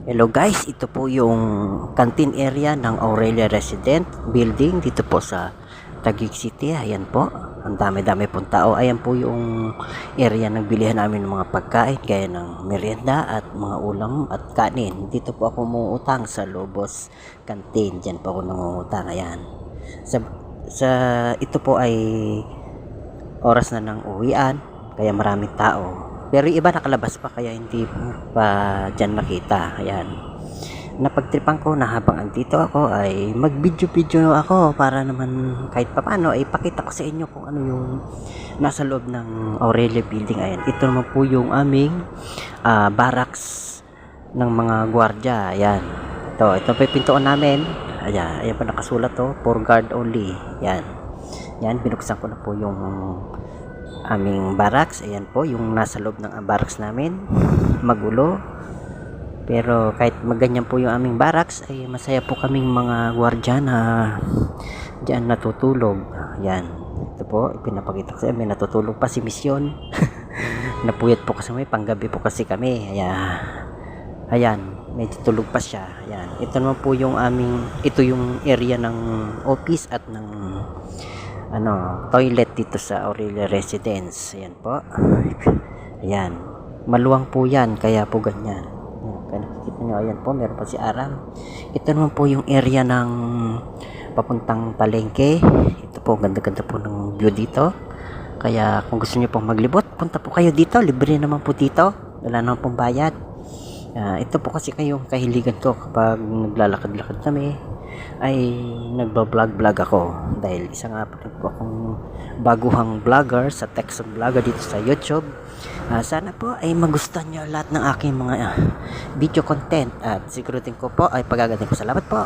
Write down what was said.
Hello guys, ito po yung canteen area ng Aurelia Resident Building dito po sa Taguig City. Ayan po, ang dami-dami pong tao. Ayan po yung area ng bilihan namin ng mga pagkain gaya ng merienda at mga ulam at kanin. Dito po ako mungutang sa Lobos Canteen. Diyan po ako nangungutang. Ayan. Sa ito po ay oras na ng uwian, kaya maraming tao. Pero yung iba nakalabas pa kaya hindi pa dyan makita. Ayan. Napagtripan ko na habang andito ako ay mag-video ako para naman kahit papaano ay ipakita ko sa inyo kung ano yung nasa loob ng Aurelia Building. Ayan. Ito naman po yung aming barracks ng mga gwardiya. Ayan. Ito po yung pintuan namin. Ayan. Ayan pa nakasulat to. For guard only. Ayan. Yan. Binuksan ko na po yung aming barracks. Ayan po yung nasa loob ng barracks namin. Magulo, pero kahit maganyan po yung aming barracks ay masaya po kaming mga gwardiya na dyan natutulog. Ayan, ito po ipinapakita ko sa inyo, may natutulog pa si Misyon. Napuyat po kasi may panggabi po kasi kami. Ayan, may tutulog pa siya. Ayan, ito naman po yung ito yung area ng office at ng toilet dito sa Aurelia Residence. Ayan po. Ayan. Maluwang po yan, kaya po ganyan. Kaya nakikita nyo, ayan po, meron pa si Aram. Ito naman po yung area ng papuntang palengke. Ito po, ganda-ganda po ng view dito. Kaya kung gusto nyo pong maglibot, punta po kayo dito. Libre naman po dito. Wala naman pong bayad. Ito po kasi kayong kahiligan ko kapag naglalakad-lakad kami ay nagba-vlog ako dahil isa nga po akong baguhang vlogger sa Texan Vlogger dito sa YouTube. Sana po ay magustuhan nyo lahat ng aking mga video content at siguro din ko po ay pagagaling ko. Salamat po.